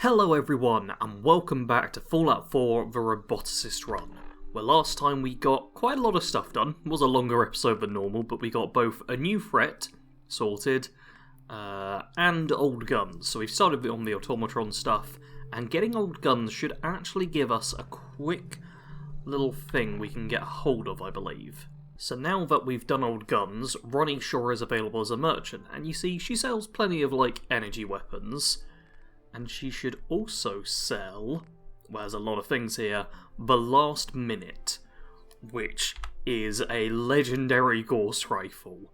Hello everyone, and welcome back to Fallout 4 The Roboticist run, where last time we got quite a lot of stuff done. It was a longer episode than normal, but we got both a new threat sorted, and old guns. So we've started on the automatron stuff, and getting old guns should actually give us a quick little thing we can get hold of, I believe. So now that we've done old guns, Ronnie Shaw is available as a merchant, and you see, she sells plenty of, energy weapons. And she should also sell, well, there's a lot of things here, the Last Minute, which is a legendary Gauss rifle.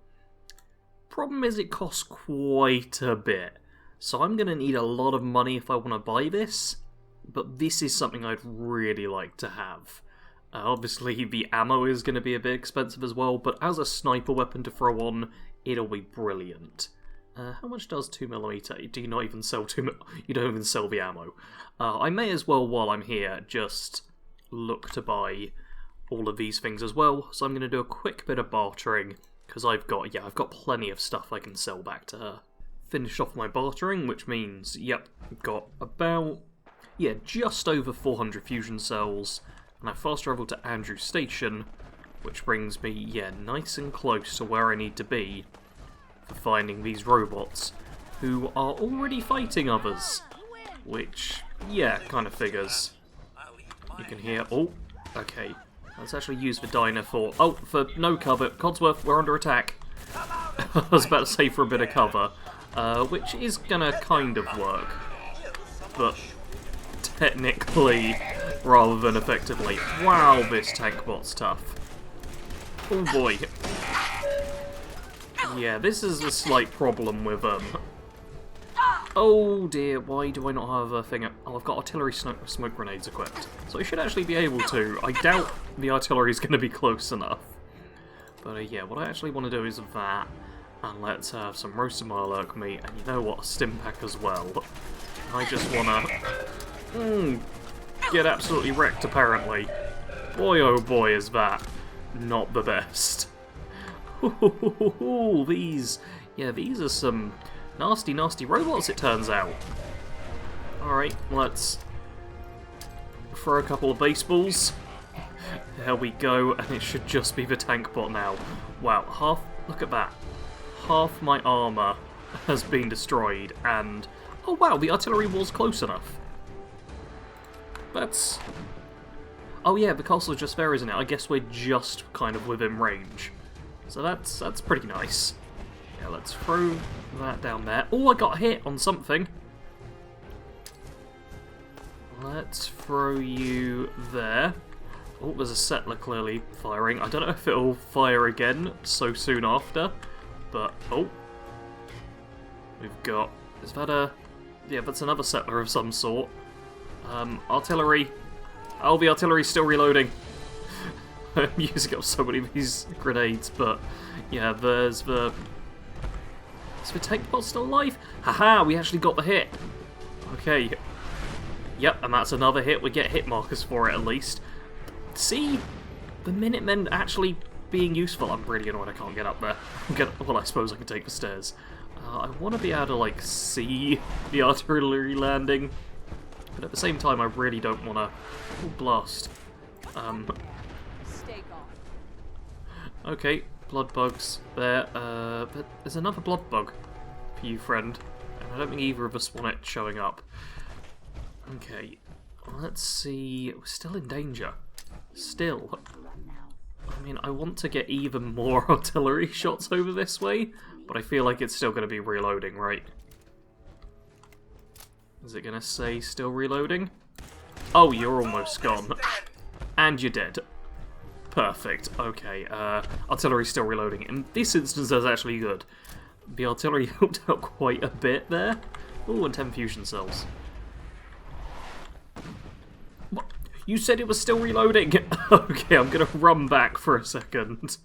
Problem is it costs quite a bit, so I'm going to need a lot of money if I want to buy this, but this is something I'd really like to have. Obviously the ammo is going to be a bit expensive as well, but as a sniper weapon to throw on, it'll be brilliant. How much does 2mm? Do you not even sell you don't even sell the ammo. I may as well, while I'm here, just look to buy all of these things as well. So I'm going to do a quick bit of bartering, because I've got plenty of stuff I can sell back to her. Finished off my bartering, which means, I've got about, just over 400 fusion cells, and I fast travel to Andrew Station, which brings me, nice and close to where I need to be for finding these robots, who are already fighting others, which, kind of figures. You can hear, okay, let's actually use the diner for no cover. Codsworth, we're under attack. I was about to say for a bit of cover, which is gonna kind of work, but technically, rather than effectively. Wow, this tank bot's tough. Oh boy. Yeah, this is a slight problem with, oh dear, why do I not have a thing? Oh, I've got artillery smoke grenades equipped. So I should actually be able to. I doubt the artillery is going to be close enough. But what I actually want to do is that, and let's have some roasted Mirelurk meat, and you know what, a stim pack as well. I just want to get absolutely wrecked, apparently. Boy, oh boy, is that not the best. These are some nasty, nasty robots, it turns out. Alright, let's throw a couple of baseballs. There we go, and it should just be the tank bot now. Wow, look at that. Half my armour has been destroyed, and oh wow, the artillery was close enough. That's... oh yeah, the castle's just there, isn't it? I guess we're just kind of within range. So that's pretty nice. Yeah, let's throw that down there. Oh, I got hit on something. Let's throw you there. Oh, there's a settler clearly firing. I don't know if it'll fire again so soon after, but oh. We've got... is that a... yeah, that's another settler of some sort. Artillery. Oh, the artillery's still reloading. I'm using up so many of these grenades, but there's the... is the tank bot still alive? Haha, we actually got the hit. Okay. Yep, and that's another hit. We get hit markers for it at least. See? The Minutemen actually being useful. I'm really annoyed I can't get up there. Well, I suppose I can take the stairs. I want to be able to, see the artillery landing, but at the same time I really don't want to... oh, blast. Okay, blood bugs there, but there's another blood bug for you, friend, and I don't think either of us want it showing up. Okay, let's see, we're still in danger. Still. I mean, I want to get even more artillery shots over this way, but I feel like it's still going to be reloading, right? Is it going to say still reloading? Oh, you're almost gone. And you're dead. Perfect, okay, artillery's still reloading. In this instance, that's actually good. The artillery helped out quite a bit there. Ooh, and 10 fusion cells. What? You said it was still reloading! Okay, I'm gonna run back for a second.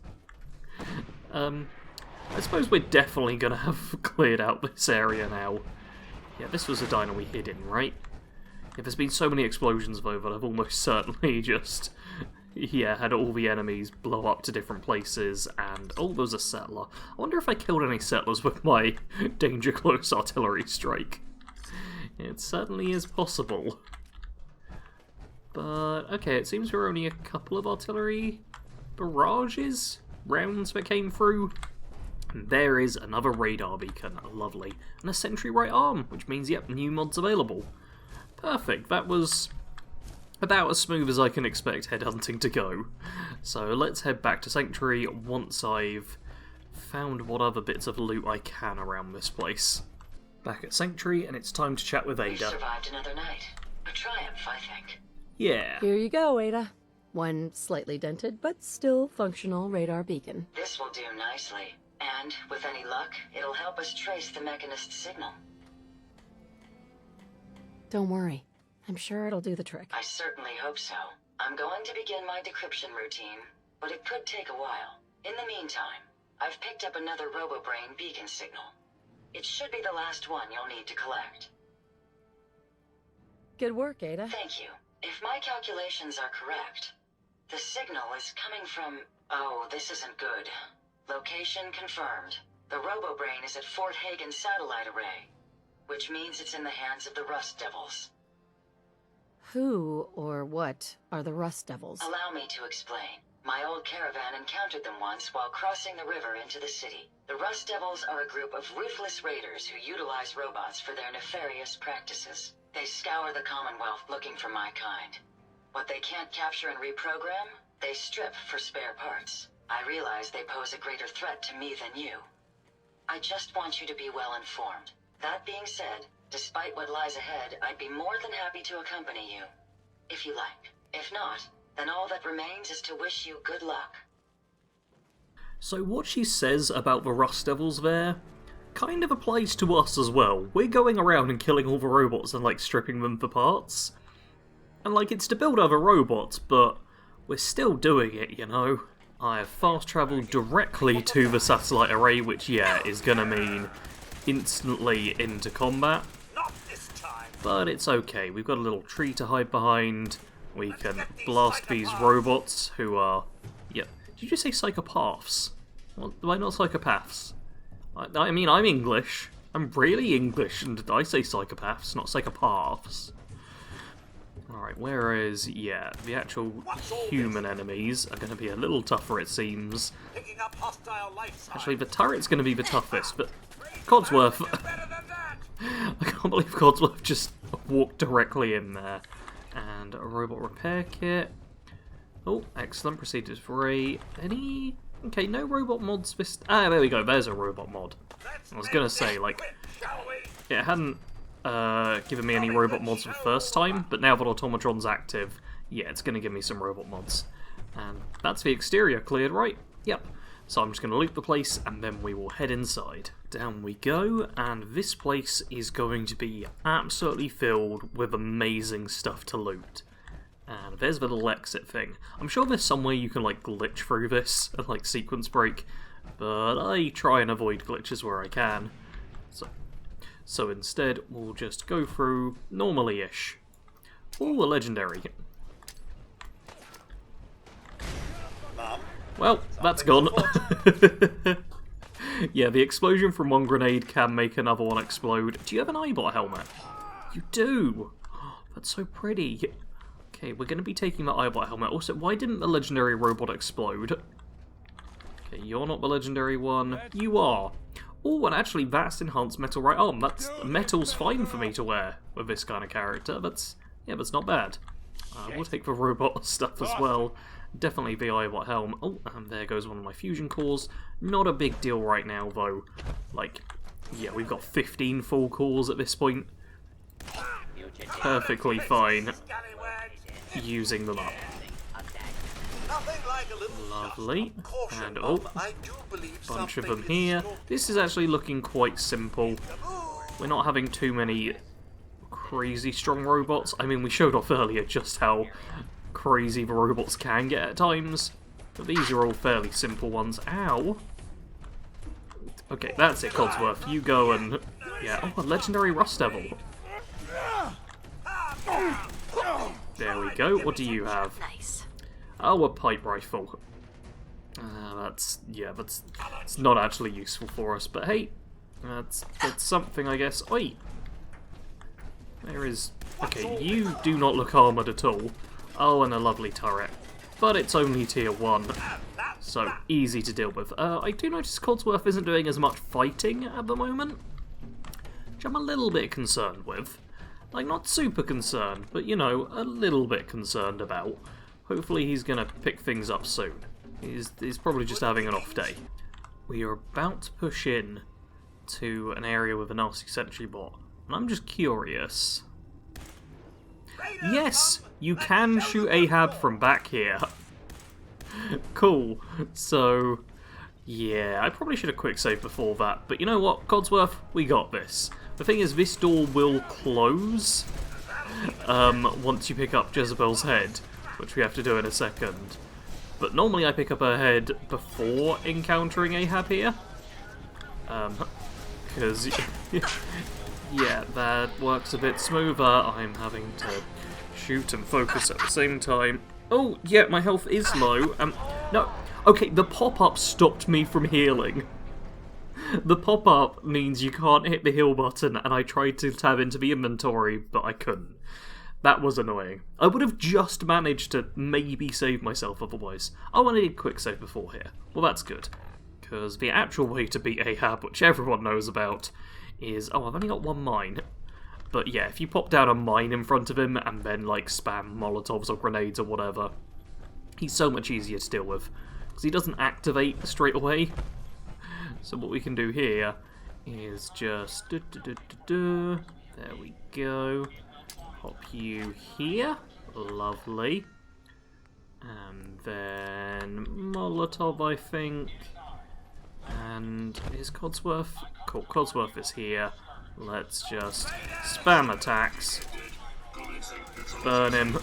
I suppose we're definitely gonna have cleared out this area now. Yeah, this was a diner we hid in, right? Yeah, there's been so many explosions though that I've almost certainly just... had all the enemies blow up to different places, and oh, there's a settler. I wonder if I killed any settlers with my danger close artillery strike. It certainly is possible. But, okay, it seems there are only a couple of artillery barrages, rounds that came through. And there is another radar beacon, lovely. And a sentry right arm, which means, yep, new mods available. Perfect, that was about as smooth as I can expect headhunting to go. So let's head back to Sanctuary once I've found what other bits of loot I can around this place. Back at Sanctuary, and it's time to chat with Ada. We survived another night. A triumph, I think. Yeah. Here you go, Ada. One slightly dented, but still functional radar beacon. This will do nicely. And, with any luck, it'll help us trace the Mechanist's signal. Don't worry. I'm sure it'll do the trick. I certainly hope so. I'm going to begin my decryption routine, but it could take a while. In the meantime, I've picked up another RoboBrain beacon signal. It should be the last one you'll need to collect. Good work, Ada. Thank you. If my calculations are correct, the signal is coming from... Oh, this isn't good. Location confirmed. The RoboBrain is at Fort Hagen Satellite Array, which means it's in the hands of the Rust Devils. Who or what are the Rust Devils? Allow me to explain. My old caravan encountered them once while crossing the river into the city. The Rust Devils are a group of ruthless raiders who utilize robots for their nefarious practices. They scour the Commonwealth looking for my kind. What they can't capture and reprogram, they strip for spare parts. I realize they pose a greater threat to me than you. I just want you to be well informed. That being said, despite what lies ahead, I'd be more than happy to accompany you, if you like. If not, then all that remains is to wish you good luck. So what she says about the Rust Devils there kind of applies to us as well. We're going around and killing all the robots and, like, stripping them for parts. And, like, it's to build other robots, but we're still doing it, you know? I have fast-travelled directly to the satellite array, which, yeah, is gonna mean instantly into combat. Not this time. But it's okay, we've got a little tree to hide behind. We can blast these robots who are... Yep. Did you just say psychopaths? Well, why not psychopaths? I mean, I'm English. I'm really English, and I say psychopaths, not psychopaths. Alright, whereas, yeah, the actual human enemies are going to be a little tougher, it seems. Picking up hostile life signs. Actually, the turret's going to be the toughest, but Codsworth... I can't believe Codsworth just walked directly in there. And a robot repair kit. Oh, excellent. Proceed to free. Any... Okay, no robot mods this... Ah, there we go. There's a robot mod. I was going to say, like... It hadn't given me any robot mods the first time, but now that Automatron's active, yeah, it's going to give me some robot mods. And that's the exterior cleared, right? Yep. So I'm just going to loot the place, and then we will head inside. Down we go, and this place is going to be absolutely filled with amazing stuff to loot. And there's the little exit thing. I'm sure there's some way you can, like, glitch through this and, like, sequence break, but I try and avoid glitches where I can. So instead, we'll just go through normally-ish. Ooh, a legendary. Well, that's gone. Yeah, the explosion from one grenade can make another one explode. Do you have an eyebot helmet? You do! That's so pretty. Okay, we're going to be taking the eyebot helmet. Also, why didn't the legendary robot explode? Okay, you're not the legendary one. You are. Oh, and actually, that's enhanced metal right arm. Metal's fine for me to wear with this kind of character. That's not bad. We'll take the robot stuff as well. Definitely the eyebot helm. Oh, and there goes one of my fusion cores. Not a big deal right now, though. Like, yeah, we've got 15 full cores at this point. Perfectly fine using them up. Lovely. And oh, bunch of them here. This is actually looking quite simple. We're not having too many crazy strong robots. I mean, we showed off earlier just how crazy the robots can get at times. But these are all fairly simple ones. Ow. Okay, that's it, Codsworth. You go and... Yeah, oh, a legendary Rust Devil. There we go. What do you have? Nice. Oh, a pipe rifle. That's not actually useful for us, but hey, that's something, I guess. Oi! There is... Okay, you do not look armoured at all. Oh, and a lovely turret. But it's only tier 1, so easy to deal with. I do notice Codsworth isn't doing as much fighting at the moment, which I'm a little bit concerned with. Like, not super concerned, but, you know, a little bit concerned about. Hopefully he's going to pick things up soon. He's probably just having an off day. We are about to push in to an area with a nasty sentry bot, and I'm just curious. Yes, you can shoot Ahab from back here. Cool. So, yeah, I probably should have quick saved before that, but you know what, Codsworth, we got this. The thing is, this door will close once you pick up Jezebel's head, which we have to do in a second. But normally I pick up her head before encountering Ahab here. Because, yeah, that works a bit smoother. I'm having to shoot and focus at the same time. Oh, yeah, my health is low. No, okay, the pop-up stopped me from healing. The pop-up means you can't hit the heal button, and I tried to tab into the inventory, but I couldn't. That was annoying. I would have just managed to maybe save myself otherwise. Oh, and I did quick save before here. Well, that's good. Because the actual way to beat Ahab, which everyone knows about, is... Oh, I've only got one mine. But yeah, if you pop down a mine in front of him and then, like, spam Molotovs or grenades or whatever, he's so much easier to deal with. Because he doesn't activate straight away. So what we can do here is just... There we go. Pop you here. Lovely. And then Molotov, I think. And is Codsworth? Cool, Codsworth is here. Let's just spam attacks. Burn him.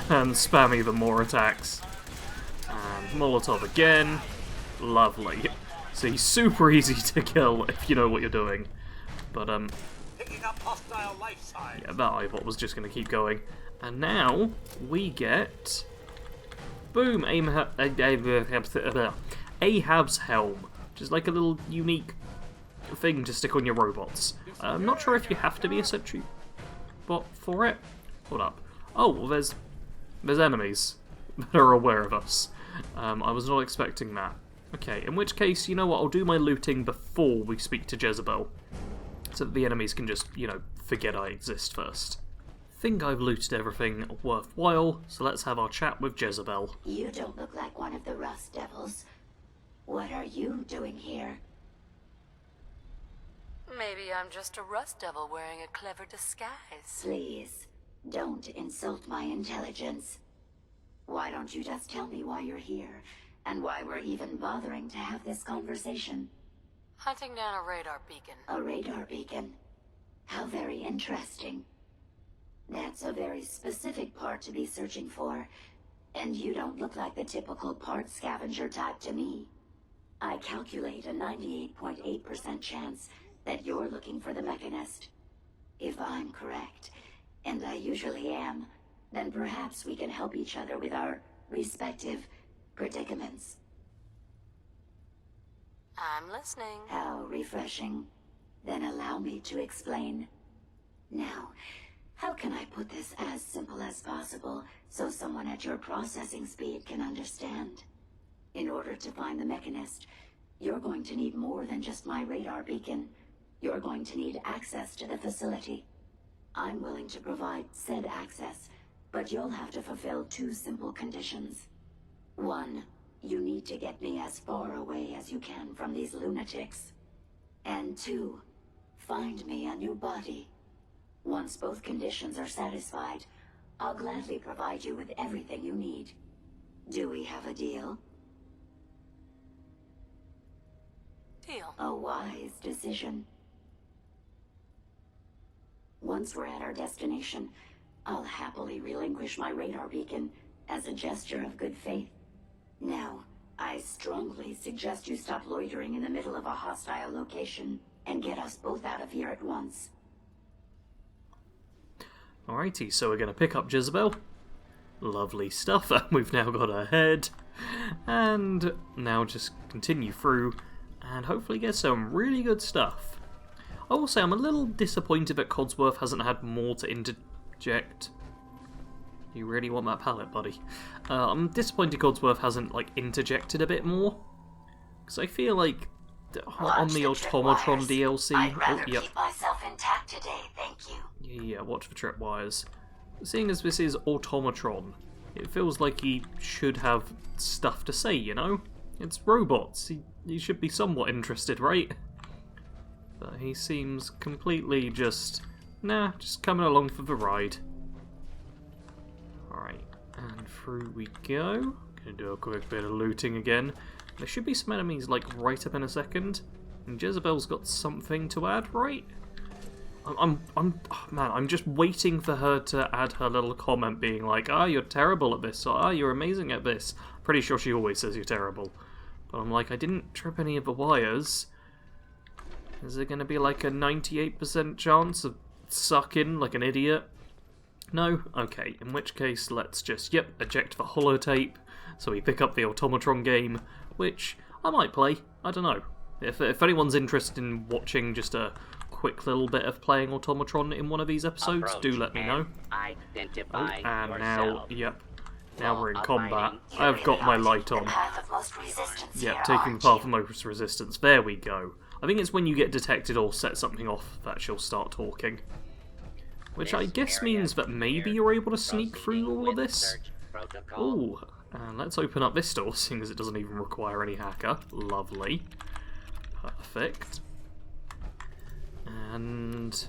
And spam even more attacks. And Molotov again. Lovely. So he's super easy to kill if you know what you're doing. But, Picking up hostile life signs. yeah, that Eyebot was just going to keep going. And now, we get... Boom! Ahab's Helm. Which is like a little unique thing to stick on your robots. I'm not sure if you have to be a sentry bot for it. Hold up. Oh, well, there's enemies that are aware of us. I was not expecting that. Okay, in which case, you know what, I'll do my looting before we speak to Jezebel. So that the enemies can just, you know, forget I exist first. Think I've looted everything worthwhile, so let's have our chat with Jezebel. You don't look like one of the Rust Devils. What are you doing here? Maybe I'm just a Rust Devil wearing a clever disguise. Please, don't insult my intelligence. Why don't you just tell me why you're here, and why we're even bothering to have this conversation? Hunting down a radar beacon. A radar beacon? How very interesting. That's a very specific part to be searching for, and you don't look like the typical part scavenger type to me. I calculate a 98.8% chance that you're looking for the Mechanist. If I'm correct, and I usually am, then perhaps we can help each other with our respective predicaments. I'm listening. How refreshing. Then allow me to explain. Now, how can I put this as simple as possible so someone at your processing speed can understand? In order to find the Mechanist, you're going to need more than just my radar beacon. You're going to need access to the facility. I'm willing to provide said access, but you'll have to fulfill two simple conditions. One, you need to get me as far away as you can from these lunatics. And two, find me a new body. Once both conditions are satisfied, I'll gladly provide you with everything you need. Do we have a deal? Deal. A wise decision. Once we're at our destination, I'll happily relinquish my radar beacon as a gesture of good faith. Now, I strongly suggest you stop loitering in the middle of a hostile location and get us both out of here at once. Alrighty, so we're going to pick up Jezebel. Lovely stuff. We've now got her head. And now just continue through and hopefully get some really good stuff. I will say I'm a little disappointed that Codsworth hasn't had more to interject. You really want that pallet, buddy? I'm disappointed Codsworth hasn't, like, interjected a bit more. Because I feel like on the Automatron DLC... I'd rather keep myself intact today, thank you. Yeah, watch the tripwires. Seeing as this is Automatron, it feels like he should have stuff to say, you know? It's robots. He should be somewhat interested, right? But he seems completely just coming along for the ride. Alright, and through we go. Gonna do a quick bit of looting again. There should be some enemies, like, right up in a second. And Jezebel's got something to add, right? Oh, man, I'm just waiting for her to add her little comment being like, you're terrible at this, or you're amazing at this. Pretty sure she always says you're terrible. But I'm like, I didn't trip any of the wires. Is there going to be like a 98% chance of sucking like an idiot? No? Okay, in which case let's just, eject the holotape, so we pick up the Automatron game, which I might play, I don't know. If anyone's interested in watching just a quick little bit of playing Automatron in one of these episodes, do let me know. And now, now we're in combat. I've got my light on. Yep, taking the path of most resistance. There we go. I think it's when you get detected or set something off that she'll start talking. Which I guess means that maybe you're able to sneak through all of this. Ooh, and let's open up this door, seeing as it doesn't even require any hacker. Lovely. Perfect. And...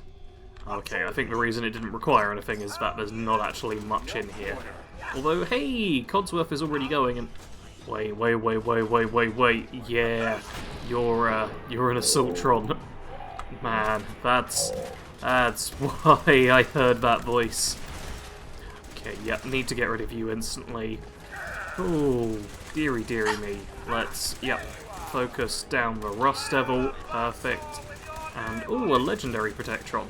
okay, I think the reason it didn't require anything is that there's not actually much in here. Although, hey, Codsworth is already going and... Wait, yeah, you're an Assaultron. Man, that's why I heard that voice. Okay, need to get rid of you instantly. Oh, dearie me. Let's, focus down the Rust Devil. Perfect. And, ooh, a Legendary Protectron.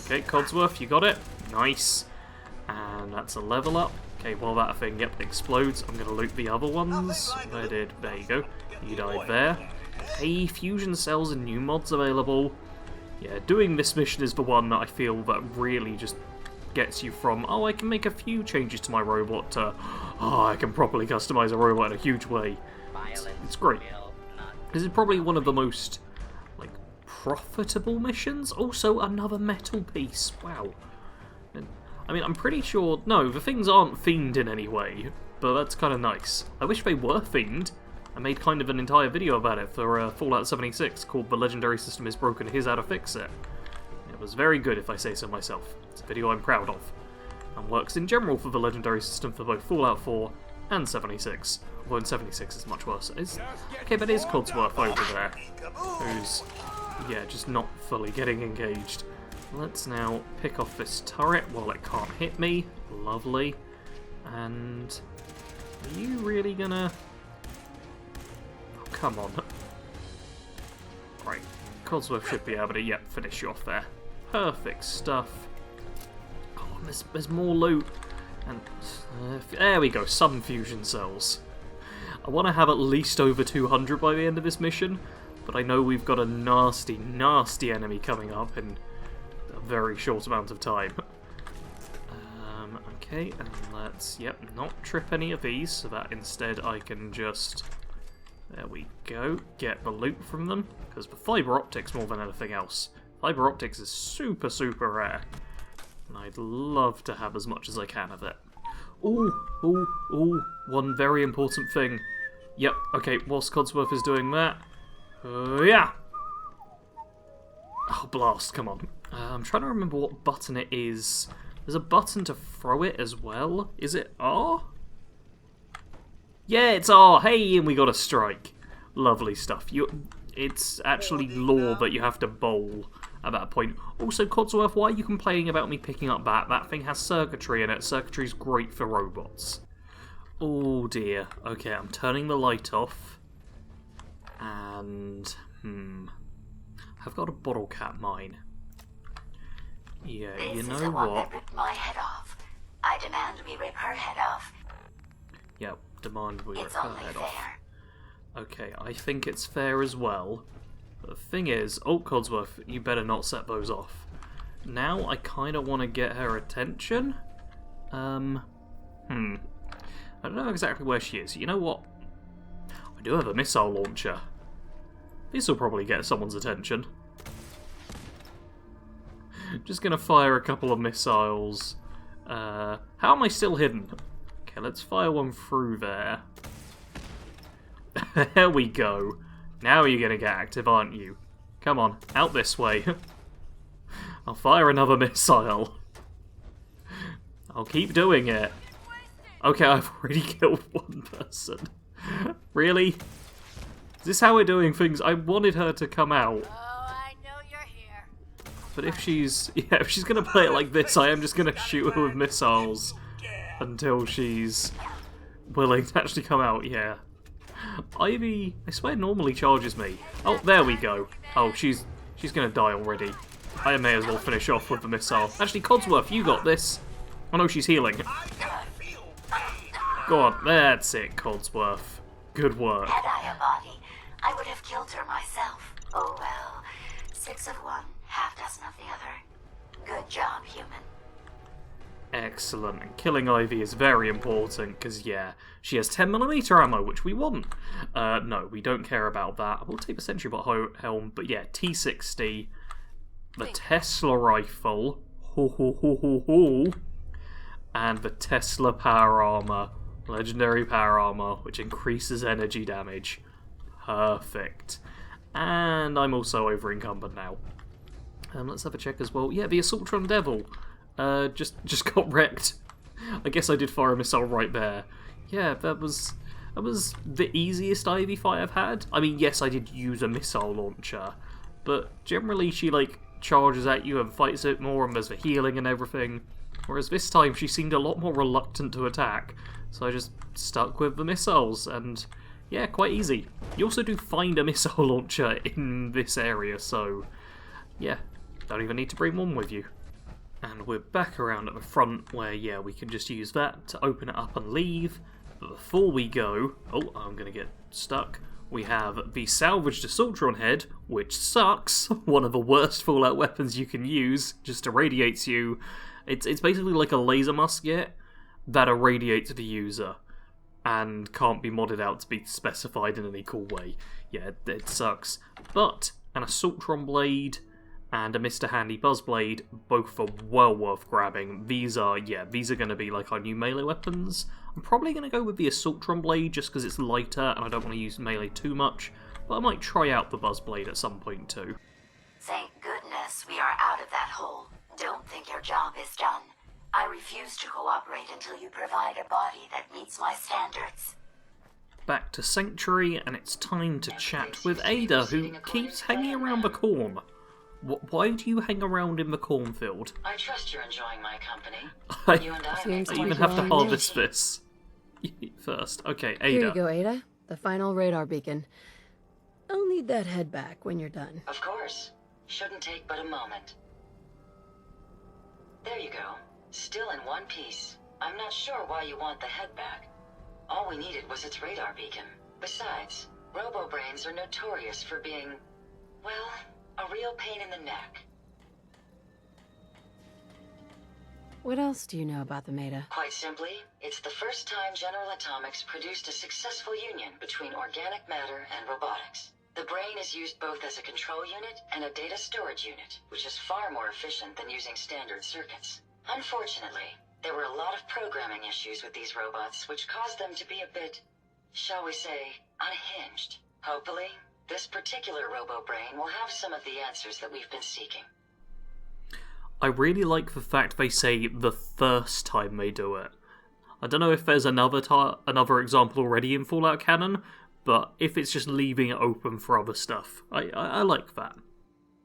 Okay, Codsworth, you got it. Nice. And that's a level up. Okay, while that thing, explodes, I'm going to loot the other ones. There you go. You died there. Hey, fusion cells and new mods available. Yeah, doing this mission is the one that I feel that really just gets you from, I can make a few changes to my robot, to, I can properly customize a robot in a huge way. It's great. This is probably one of the most, like, profitable missions. Also, another metal piece. Wow. I mean, I'm pretty sure... no, the things aren't themed in any way, but that's kind of nice. I wish they were themed. I made kind of an entire video about it for Fallout 76 called The Legendary System is Broken, Here's How to Fix It. It was very good, if I say so myself. It's a video I'm proud of. And works in general for the Legendary System for both Fallout 4 and 76. Although in 76 it's much worse. Okay, but it is Codsworth over there, who's, just not fully getting engaged. Let's now pick off this turret while it can't hit me. Lovely. And... are you really gonna... oh, come on. Right. Codsworth should be able to, finish you off there. Perfect stuff. Oh, there's more loot. And there we go, some fusion cells. I want to have at least over 200 by the end of this mission, but I know we've got a nasty, nasty enemy coming up in a very short amount of time. Okay, and let's, not trip any of these, so that instead I can just, there we go, get the loot from them, because the fiber optics more than anything else. Fiber optics is super, super rare, and I'd love to have as much as I can of it. Ooh, one very important thing. Okay, whilst Codsworth is doing that, Oh, blast, come on. I'm trying to remember what button it is. There's a button to throw it as well. Is it R? Yeah, it's R. Hey, and we got a strike. Lovely stuff. It's actually law that you have to bowl at that point. Also, Codsworth, why are you complaining about me picking up that? That thing has circuitry in it. Circuitry's great for robots. Oh dear. Okay, I'm turning the light off. And... I've got a bottle cap mine. Yeah, you know what? That ripped my head off. I demand we rip her head off. Yep, demand we rip It's her only head fair. off. Okay, I think it's fair as well. The thing is, oh, Codsworth, you better not set those off. Now I kind of want to get her attention. I don't know exactly where she is. You know what? I do have a missile launcher. This will probably get someone's attention. Just gonna fire a couple of missiles. How am I still hidden? Okay, let's fire one through there. There we go. Now you're gonna get active, aren't you? Come on, out this way. I'll fire another missile. I'll keep doing it. Okay, I've already killed one person. Really? Is this how we're doing things? I wanted her to come out. Oh, I know you're here. But if she's gonna play it like this, I am just gonna shoot her with missiles until she's willing to actually come out, yeah. Ivy, I swear, normally charges me. Oh, there we go. Oh, she's gonna die already. I may as well finish off with the missile. Actually, Codsworth, you got this. Oh no, she's healing. Go on, that's it, Codsworth. Good work. Had I a body, I would have killed her myself. Oh well. 6 of one, half dozen of the other. Good job, human. Excellent. And killing Ivy is very important, because, yeah, she has 10mm ammo, which we want. No, we don't care about that. We'll take the Sentry Bot Helm, but yeah, T60, the Tesla Rifle, and the Tesla Power Armor, Legendary Power Armor, which increases energy damage. Perfect. And I'm also over-encumbered now. Let's have a check as well. Yeah, the Assaultron Devil. Just got wrecked. I guess I did fire a missile right there. Yeah, that was the easiest Ivy fight I've had. I mean, yes, I did use a missile launcher, but generally she, like, charges at you and fights it more, and there's the healing and everything. Whereas this time she seemed a lot more reluctant to attack, so I just stuck with the missiles, and yeah, quite easy. You also do find a missile launcher in this area, so yeah, don't even need to bring one with you. And we're back around at the front where, yeah, we can just use that to open it up and leave. But before we go... Oh, I'm going to get stuck. We have the salvaged Assaultron head, which sucks. One of the worst Fallout weapons you can use, just irradiates you. It's basically like a laser musket that irradiates the user and can't be modded out to be specified in any cool way. Yeah, it sucks. But an Assaultron blade and a Mr. Handy Buzzblade, both are well worth grabbing. These are going to be like our new melee weapons. I'm probably going to go with the Assaultron Blade just because it's lighter and I don't want to use melee too much, but I might try out the Buzzblade at some point too. Thank goodness we are out of that hole. Don't think your job is done. I refuse to cooperate until you provide a body that meets my standards. Back to Sanctuary, and it's time to chat with Ada, who keeps hanging around the corn. Why do you hang around in the cornfield? I trust you're enjoying my company. You and I Seems I to be even have to growing harvest this first. Okay, Ada. Here you go, Ada. The final radar beacon. I'll need that head back when you're done. Of course. Shouldn't take but a moment. There you go. Still in one piece. I'm not sure why you want the head back. All we needed was its radar beacon. Besides, robo-brains are notorious for being, well, a real pain in the neck. What else do you know about the Meta? Quite simply, it's the first time General Atomics produced a successful union between organic matter and robotics. The brain is used both as a control unit and a data storage unit, which is far more efficient than using standard circuits. Unfortunately, there were a lot of programming issues with these robots, which caused them to be a bit, shall we say, unhinged. Hopefully, this particular robo-brain will have some of the answers that we've been seeking. I really like the fact they say the first time they do it. I don't know if there's another example already in Fallout canon, but if it's just leaving it open for other stuff, I like that.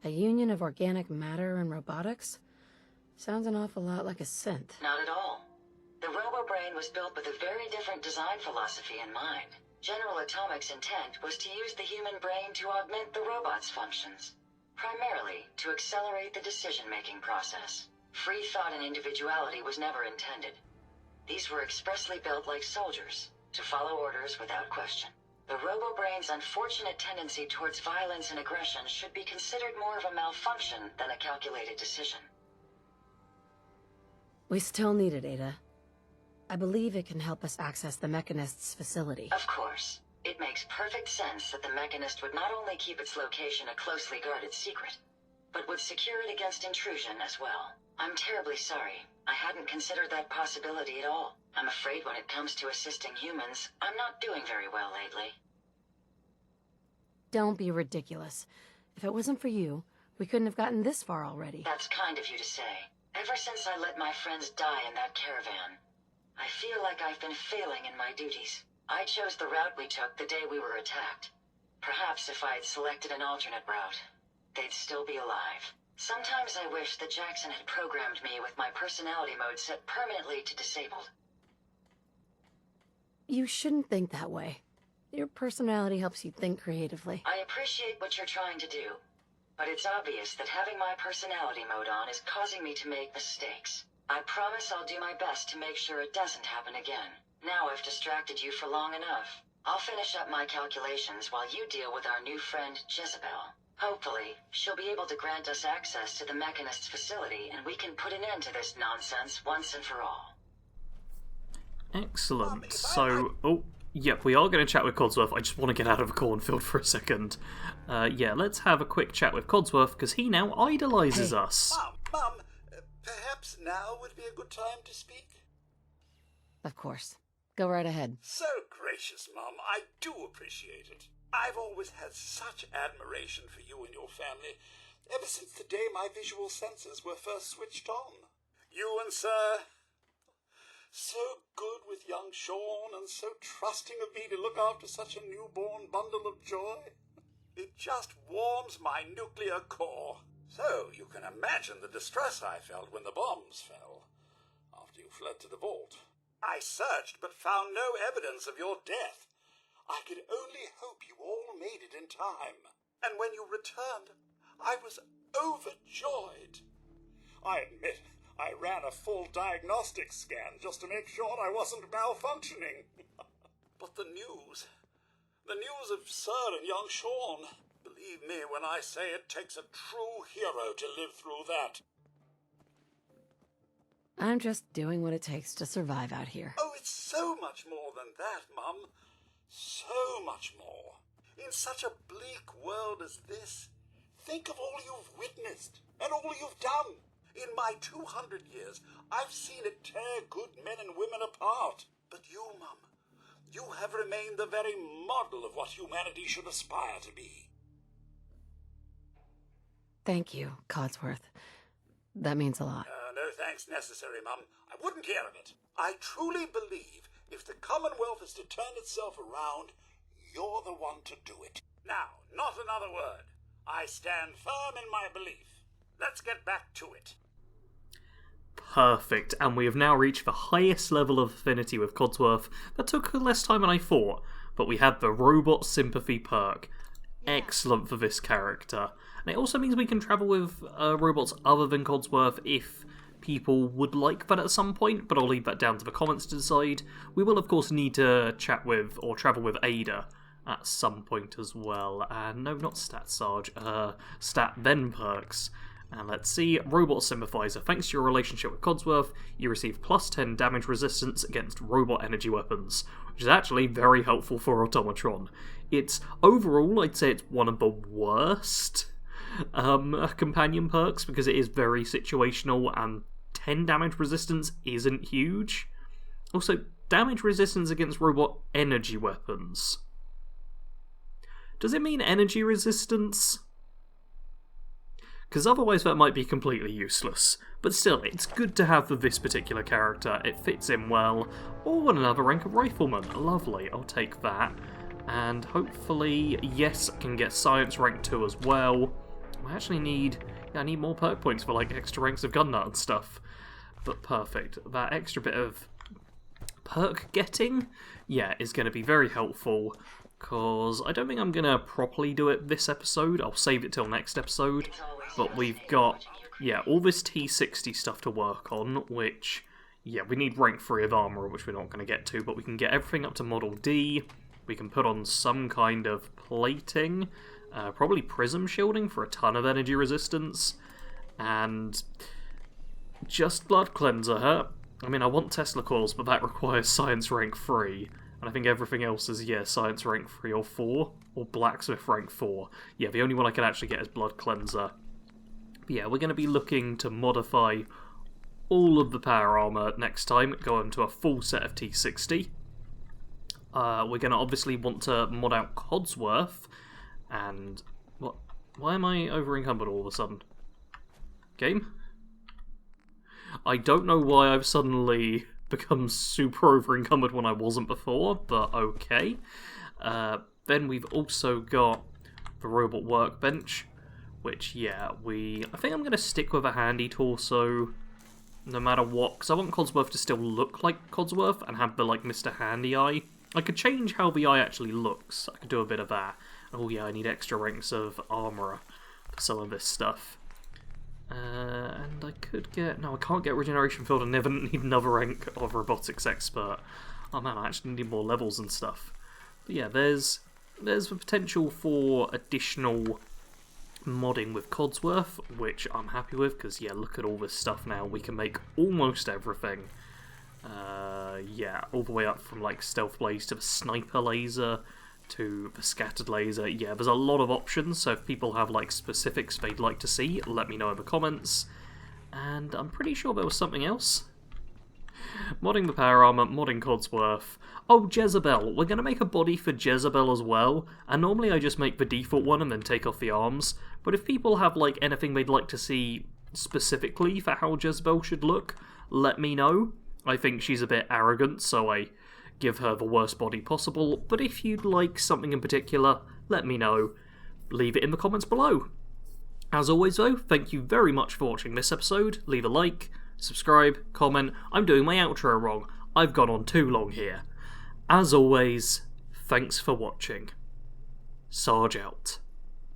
A union of organic matter and robotics? Sounds an awful lot like a synth. Not at all. The robo-brain was built with a very different design philosophy in mind. General Atomics' intent was to use the human brain to augment the robot's functions, primarily to accelerate the decision-making process. Free thought and individuality was never intended. These were expressly built like soldiers, to follow orders without question. The RoboBrain's unfortunate tendency towards violence and aggression should be considered more of a malfunction than a calculated decision. We still need it, Ada. I believe it can help us access the Mechanist's facility. Of course. It makes perfect sense that the Mechanist would not only keep its location a closely guarded secret, but would secure it against intrusion as well. I'm terribly sorry. I hadn't considered that possibility at all. I'm afraid when it comes to assisting humans, I'm not doing very well lately. Don't be ridiculous. If it wasn't for you, we couldn't have gotten this far already. That's kind of you to say. Ever since I let my friends die in that caravan, I feel like I've been failing in my duties. I chose the route we took the day we were attacked. Perhaps if I had selected an alternate route, they'd still be alive. Sometimes I wish that Jackson had programmed me with my personality mode set permanently to disabled. You shouldn't think that way. Your personality helps you think creatively. I appreciate what you're trying to do, but it's obvious that having my personality mode on is causing me to make mistakes. I promise I'll do my best to make sure it doesn't happen again. Now I've distracted you for long enough. I'll finish up my calculations while you deal with our new friend, Jezebel. Hopefully, she'll be able to grant us access to the Mechanist's facility, and we can put an end to this nonsense once and for all. Excellent. So, yep, we are going to chat with Codsworth. I just want to get out of a cornfield for a second. Yeah, let's have a quick chat with Codsworth, because he now idolizes us. Mum, perhaps now would be a good time to speak? Of course. Go right ahead. So gracious, Mum. I do appreciate it. I've always had such admiration for you and your family, ever since the day my visual senses were first switched on. You and Sir, so good with young Sean, and so trusting of me to look after such a newborn bundle of joy. It just warms my nuclear core. So you can imagine the distress I felt when the bombs fell, after you fled to the vault. I searched, but found no evidence of your death. I could only hope you all made it in time. And when you returned, I was overjoyed. I admit, I ran a full diagnostic scan just to make sure I wasn't malfunctioning. But the news of Sir and young Sean, believe me when I say it takes a true hero to live through that. I'm just doing what it takes to survive out here. Oh, it's so much more than that, Mum. So much more. In such a bleak world as this, think of all you've witnessed and all you've done. In my 200 years, I've seen it tear good men and women apart. But you, Mum, you have remained the very model of what humanity should aspire to be. Thank you, Codsworth. That means a lot. No thanks necessary, Mum. I wouldn't hear of it. I truly believe if the Commonwealth is to turn itself around, you're the one to do it. Now, not another word. I stand firm in my belief. Let's get back to it. Perfect, and we have now reached the highest level of affinity with Codsworth. That took less time than I thought, but we had the Robot Sympathy perk. Excellent for this character. And it also means we can travel with robots other than Codsworth if people would like that at some point, but I'll leave that down to the comments to decide. We will of course need to chat with, or travel with Ada at some point as well. And no, not Stat Sarge, Stat then perks. And let's see, Robot Sympathizer. Thanks to your relationship with Codsworth, you receive plus 10 damage resistance against robot energy weapons, which is actually very helpful for Automatron. It's, overall, I'd say it's one of the worst companion perks, because it is very situational, and 10 damage resistance isn't huge. Also, damage resistance against robot energy weapons. Does it mean energy resistance? Because otherwise that might be completely useless. But still, it's good to have for this particular character. It fits in well. Oh, and another rank of Rifleman. Lovely, I'll take that. And hopefully, yes, I can get Science rank 2 as well. I actually need more perk points for like extra ranks of Gun Nut and stuff. But perfect. That extra bit of perk getting, yeah, is going to be very helpful. Because I don't think I'm going to properly do it this episode. I'll save it till next episode. But we've got, yeah, all this T60 stuff to work on, which, yeah, we need rank 3 of Armourer, which we're not going to get to, but we can get everything up to Model D. We can put on some kind of plating, probably prism shielding for a ton of energy resistance, and just blood cleanser her. I mean, I want Tesla coils, but that requires science rank 3, and I think everything else is, yeah, science rank 3 or 4, or blacksmith rank 4. Yeah, the only one I can actually get is blood cleanser. But yeah, we're going to be looking to modify all of the power armor next time, go into a full set of T60. We're going to obviously want to mod out Codsworth, and what? Why am I over encumbered all of a sudden? Game? I don't know why I've suddenly become super over encumbered when I wasn't before, but okay. Then we've also got the robot workbench, which, yeah, I think I'm going to stick with a handy torso no matter what, because I want Codsworth to still look like Codsworth and have the, like, Mr. Handy eye. I could change how the eye actually looks. I could do a bit of that. Oh yeah, I need extra ranks of armourer for some of this stuff. And I could get... No, I can't get regeneration field. I never need another rank of robotics expert. Oh man, I actually need more levels and stuff. But yeah, there's the potential for additional modding with Codsworth, which I'm happy with, because yeah, look at all this stuff now. We can make almost everything. Yeah, all the way up from like stealth blaze to the sniper laser to the scattered laser. Yeah, there's a lot of options, so if people have like specifics they'd like to see, let me know in the comments. And I'm pretty sure there was something else. Modding the power armor, modding Codsworth. Oh, Jezebel. We're going to make a body for Jezebel as well, and normally I just make the default one and then take off the arms, but if people have like anything they'd like to see specifically for how Jezebel should look, let me know. I think she's a bit arrogant, so I give her the worst body possible, but if you'd like something in particular, let me know. Leave it in the comments below. As always though, thank you very much for watching this episode. Leave a like, subscribe, comment. I'm doing my outro wrong. I've gone on too long here. As always, thanks for watching. Sarge out.